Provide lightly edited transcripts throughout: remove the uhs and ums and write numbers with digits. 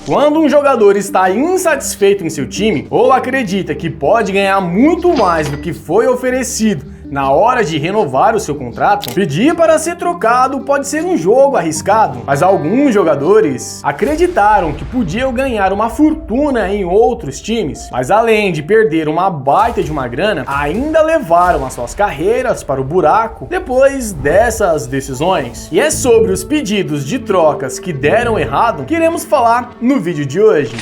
Quando um jogador está insatisfeito em seu time ou acredita que pode ganhar muito mais do que foi oferecido na hora de renovar o seu contrato, pedir para ser trocado pode ser um jogo arriscado, mas alguns jogadores acreditaram que podiam ganhar uma fortuna em outros times, mas além de perder uma baita de uma grana, ainda levaram as suas carreiras para o buraco depois dessas decisões. E é sobre os pedidos de trocas que deram errado que iremos falar no vídeo de hoje.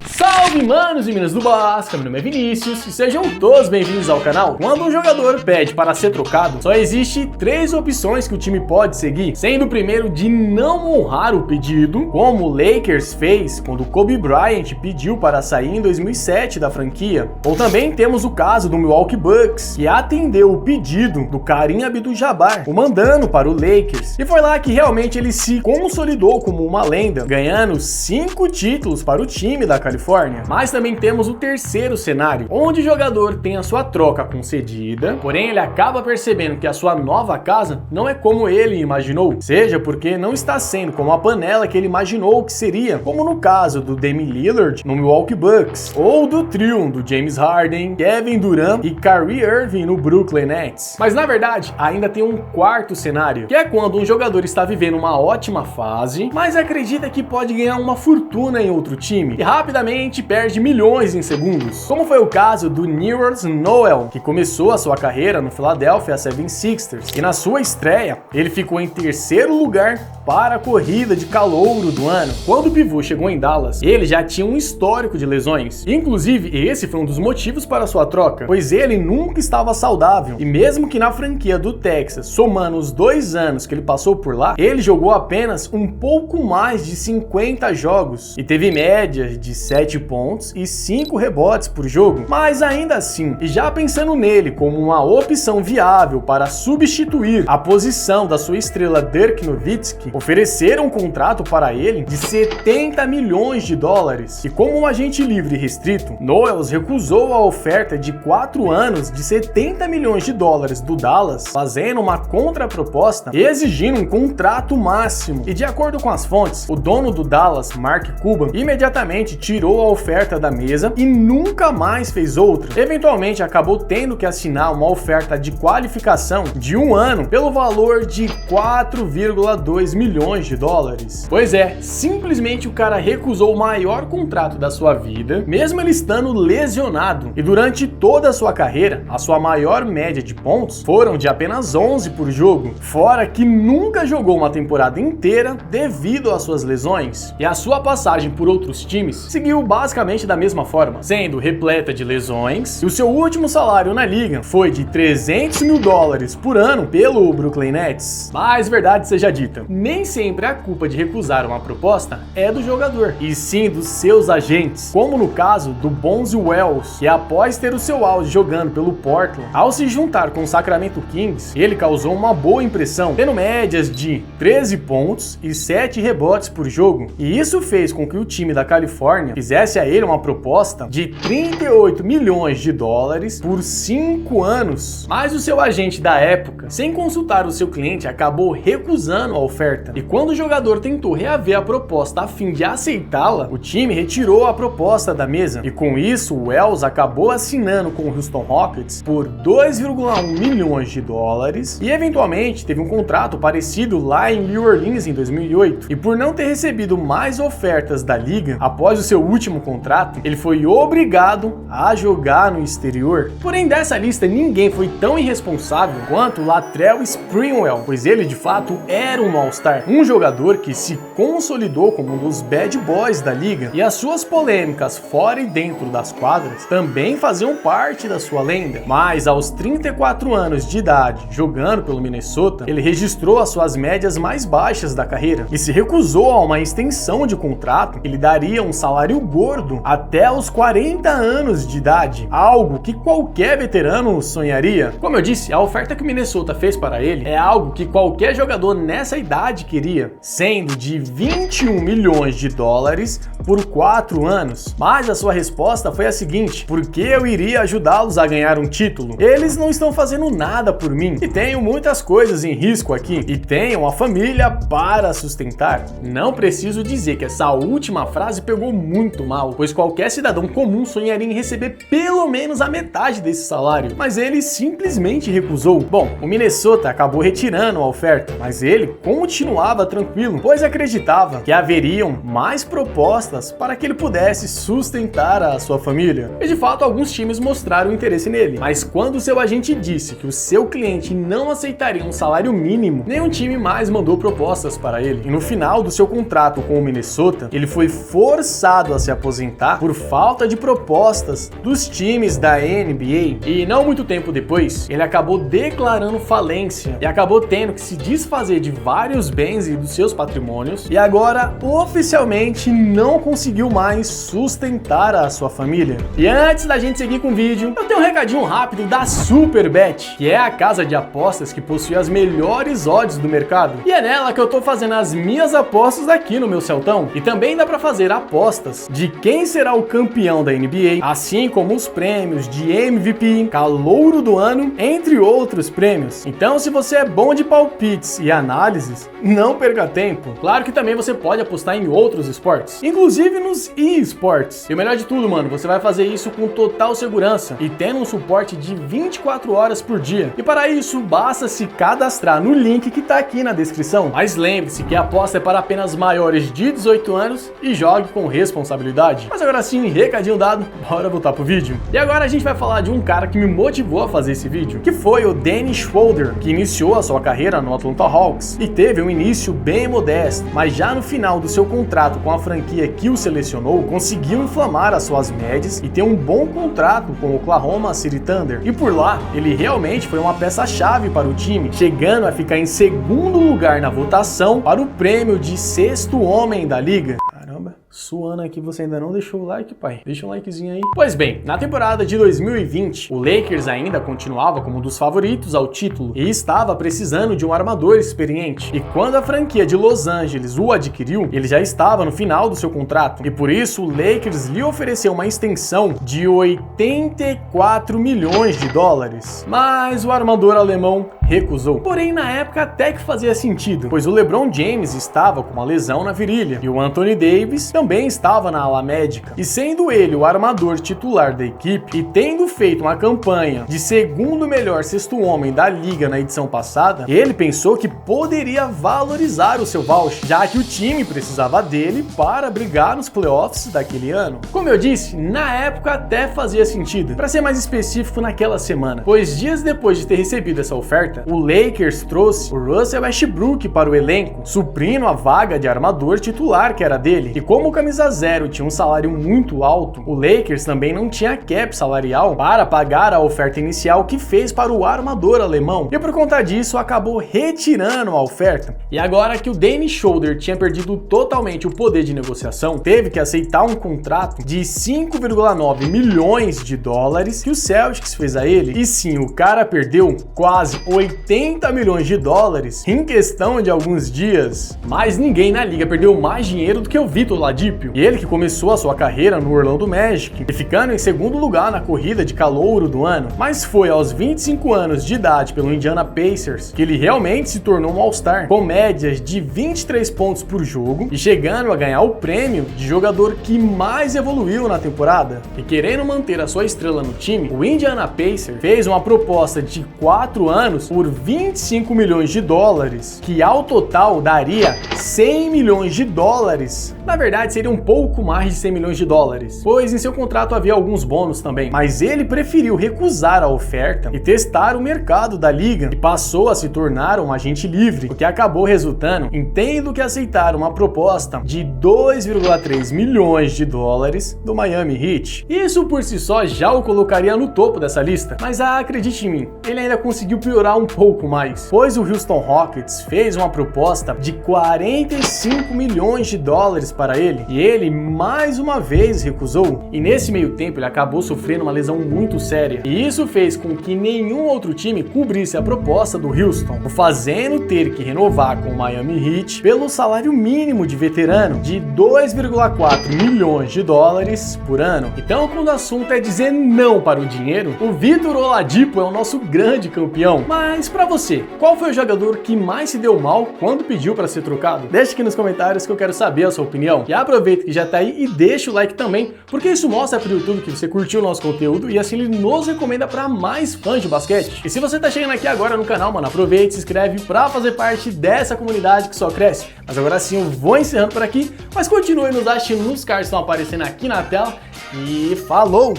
Salve manos e minas do Basca, meu nome é Vinícius e sejam todos bem-vindos ao canal. Quando um jogador pede para ser trocado, só existe 3 opções que o time pode seguir, sendo o primeiro de não honrar o pedido, como o Lakers fez quando Kobe Bryant pediu para sair em 2007 da franquia, ou também temos o caso do Milwaukee Bucks, que atendeu o pedido do Kareem Abdul-Jabbar, o mandando para o Lakers, e foi lá que realmente ele se consolidou como uma lenda, ganhando 5 títulos para o time da Califórnia. Mas também temos o terceiro cenário, onde o jogador tem a sua troca concedida, porém ele acaba percebendo que a sua nova casa não é como ele imaginou, seja porque não está sendo como a panela que ele imaginou que seria, como no caso do Damian Lillard no Milwaukee Bucks, ou do trio do James Harden, Kevin Durant e Kyrie Irving no Brooklyn Nets. Mas na verdade ainda tem um quarto cenário, que é quando um jogador está vivendo uma ótima fase, mas acredita que pode ganhar uma fortuna em outro time e rapidamente perde milhões em segundos, como foi o caso do Nerlens Noel, que começou a sua carreira no Philadelphia 76ers e na sua estreia ele ficou em terceiro lugar para a corrida de calouro do ano. Quando o pivô chegou em Dallas, ele já tinha um histórico de lesões, inclusive esse foi um dos motivos para sua troca, pois ele nunca estava saudável e mesmo que na franquia do Texas, somando os 2 anos que ele passou por lá, ele jogou apenas um pouco mais de 50 jogos e teve média de 7 pontos e 5 rebotes por jogo, mas ainda assim, e já pensando nele como uma opção viável para substituir a posição da sua estrela Dirk Nowitzki, ofereceram um contrato para ele de 70 milhões de dólares. E como um agente livre restrito, Noel recusou a oferta de 4 anos de 70 milhões de dólares do Dallas, fazendo uma contraproposta exigindo um contrato máximo. E de acordo com as fontes, o dono do Dallas, Mark Cuban, imediatamente tirou a oferta da mesa e nunca mais fez outra. Eventualmente acabou tendo que assinar uma oferta de qualificação de 1 ano pelo valor de 4,2 milhões de dólares. Pois é, simplesmente o cara recusou o maior contrato da sua vida, mesmo ele estando lesionado. E durante toda a sua carreira, a sua maior média de pontos foram de apenas 11 por jogo, fora que nunca jogou uma temporada inteira devido às suas lesões. E a sua passagem por outros times seguiu basicamente da mesma forma, sendo repleta de lesões, e o seu último salário na liga foi de 300 mil dólares por ano pelo Brooklyn Nets. Mas verdade seja dita, nem sempre a culpa de recusar uma proposta é do jogador, e sim dos seus agentes, como no caso do Bonzi Wells, que após ter o seu auge jogando pelo Portland, ao se juntar com o Sacramento Kings, ele causou uma boa impressão, tendo médias de 13 pontos e 7 rebotes por jogo, e isso fez com que o time da Califórnia fizesse a ele uma proposta de 38 milhões de dólares por 5 anos. Mas o seu agente da época, sem consultar o seu cliente, acabou recusando a oferta. E quando o jogador tentou reaver a proposta a fim de aceitá-la, o time retirou a proposta da mesa. E com isso, o Wells acabou assinando com o Houston Rockets por 2,1 milhões de dólares e eventualmente teve um contrato parecido lá em New Orleans em 2008. E por não ter recebido mais ofertas da liga após o seu último contrato, ele foi obrigado a jogar no exterior. Porém, dessa lista, ninguém foi tão irresponsável quanto Latrell Sprewell, pois ele de fato era um All-Star, um jogador que se consolidou como um dos bad boys da liga, e as suas polêmicas fora e dentro das quadras também faziam parte da sua lenda. Mas aos 34 anos de idade, jogando pelo Minnesota, ele registrou as suas médias mais baixas da carreira e se recusou a uma extensão de contrato que lhe daria um salário gordo até os 40 anos de idade, algo que qualquer veterano sonharia. Como eu disse, a oferta que o Minnesota fez para ele é algo que qualquer jogador nessa idade queria, sendo de 21 milhões de dólares por 4 anos. Mas a sua resposta foi a seguinte: porque eu iria ajudá-los a ganhar um título. Eles não estão fazendo nada por mim e tenho muitas coisas em risco aqui e tenho uma família para sustentar. Não preciso dizer que essa última frase pegou muito mal, pois qualquer cidadão comum sonharia em receber pelo menos a metade desse salário, mas ele simplesmente recusou. Bom, o Minnesota acabou retirando a oferta, mas ele continuava tranquilo, pois acreditava que haveriam mais propostas para que ele pudesse sustentar a sua família. E de fato, alguns times mostraram interesse nele, mas quando seu agente disse que o seu cliente não aceitaria um salário mínimo, nenhum time mais mandou propostas para ele. E no final do seu contrato com o Minnesota, ele foi forçado a se aposentar por falta de propostas dos times da NBA. E não muito tempo depois, ele acabou declarando falência e acabou tendo que se desfazer de vários bens e dos seus patrimônios, e agora oficialmente não conseguiu mais sustentar a sua família. E antes da gente seguir com o vídeo, eu tenho um recadinho rápido da Superbet, que é a casa de apostas que possui as melhores odds do mercado. E é nela que eu tô fazendo as minhas apostas aqui no meu Celtão. E também dá pra fazer apostas de quem será o campeão da NBA, assim como os prêmios de MVP, Calouro do Ano, entre outros prêmios. Então, se você é bom de palpites e análises, não perca tempo. Claro que também você pode apostar em outros esportes, inclusive nos e-sports. E o melhor de tudo, mano, você vai fazer isso com total segurança e tendo um suporte de 24 horas por dia. E para isso, basta se cadastrar no link que tá aqui na descrição. Mas lembre-se que a aposta é para apenas maiores de 18 anos e jogue com responsabilidade. Mas agora sim, recadinho dado, bora voltar pro vídeo. E agora a gente vai falar de um cara que me motivou a fazer esse vídeo, que foi o Dennis Schroeder, que iniciou a sua carreira no Atlanta Hawks e teve um início bem modesto, mas já no final do seu contrato com a franquia que o selecionou, conseguiu inflamar as suas médias e ter um bom contrato com o Oklahoma City Thunder. E por lá, ele realmente foi uma peça-chave para o time, chegando a ficar em segundo lugar na votação para o prêmio de sexto homem da liga. Caramba, suando aqui, você ainda não deixou o like, pai? Deixa um likezinho aí. Pois bem, na temporada de 2020, o Lakers ainda continuava como um dos favoritos ao título e estava precisando de um armador experiente. E quando a franquia de Los Angeles o adquiriu, ele já estava no final do seu contrato. E por isso, o Lakers lhe ofereceu uma extensão de 84 milhões de dólares. Mas o armador alemão recusou. Porém, na época até que fazia sentido, pois o LeBron James estava com uma lesão na virilha e o Anthony Davis também estava na ala médica. E sendo ele o armador titular da equipe e tendo feito uma campanha de segundo melhor sexto homem da liga na edição passada, ele pensou que poderia valorizar o seu voucher, já que o time precisava dele para brigar nos playoffs daquele ano. Como eu disse, na época até fazia sentido, para ser mais específico, naquela semana, pois dias depois de ter recebido essa oferta, o Lakers trouxe o Russell Westbrook para o elenco, suprindo a vaga de armador titular que era dele. E como o camisa 0 tinha um salário muito alto, o Lakers também não tinha cap salarial para pagar a oferta inicial que fez para o armador alemão. E por conta disso, acabou retirando a oferta. E agora que o Dennis Schroeder tinha perdido totalmente o poder de negociação, teve que aceitar um contrato de 5,9 milhões de dólares que o Celtics fez a ele. E sim, o cara perdeu quase 80 milhões de dólares em questão de alguns dias. Mas ninguém na liga perdeu mais dinheiro do que o Victor Oladipo. E ele que começou a sua carreira no Orlando Magic e ficando em segundo lugar na corrida de calouro do ano. Mas foi aos 25 anos de idade pelo Indiana Pacers que ele realmente se tornou um All-Star, com médias de 23 pontos por jogo e chegando a ganhar o prêmio de jogador que mais evoluiu na temporada. E querendo manter a sua estrela no time, o Indiana Pacers fez uma proposta de 4 anos por 25 milhões de dólares, que ao total daria 100 milhões de dólares. Na verdade, seria um pouco mais de 100 milhões de dólares, pois em seu contrato havia alguns bônus também. Mas ele preferiu recusar a oferta e testar o mercado da liga e passou a se tornar um agente livre, o que acabou resultando em tendo que aceitar uma proposta de 2,3 milhões de dólares do Miami Heat. Isso por si só já o colocaria no topo dessa lista, mas acredite em mim, ele ainda conseguiu piorar um pouco mais, pois o Houston Rockets fez uma proposta de 45 milhões de dólares para ele e ele mais uma vez recusou. E nesse meio tempo ele acabou sofrendo uma lesão muito séria e isso fez com que nenhum outro time cobrisse a proposta do Houston, o fazendo ter que renovar com o Miami Heat pelo salário mínimo de veterano de 2,4 milhões de dólares por ano. Então, quando o assunto é dizer não para o dinheiro, o Victor Oladipo é o nosso grande campeão. Mas para você, qual foi o jogador que mais se deu mal quando pediu para ser trocado? Deixa aqui nos comentários que eu quero saber a sua opinião. E aproveita que já tá aí e deixa o like também, porque isso mostra para o YouTube que você curtiu o nosso conteúdo e assim ele nos recomenda para mais fãs de basquete. E se você tá chegando aqui agora no canal, mano, aproveite, se inscreve para fazer parte dessa comunidade que só cresce. Mas agora sim eu vou encerrando por aqui, mas continue nos assistindo nos cards que estão aparecendo aqui na tela e falou!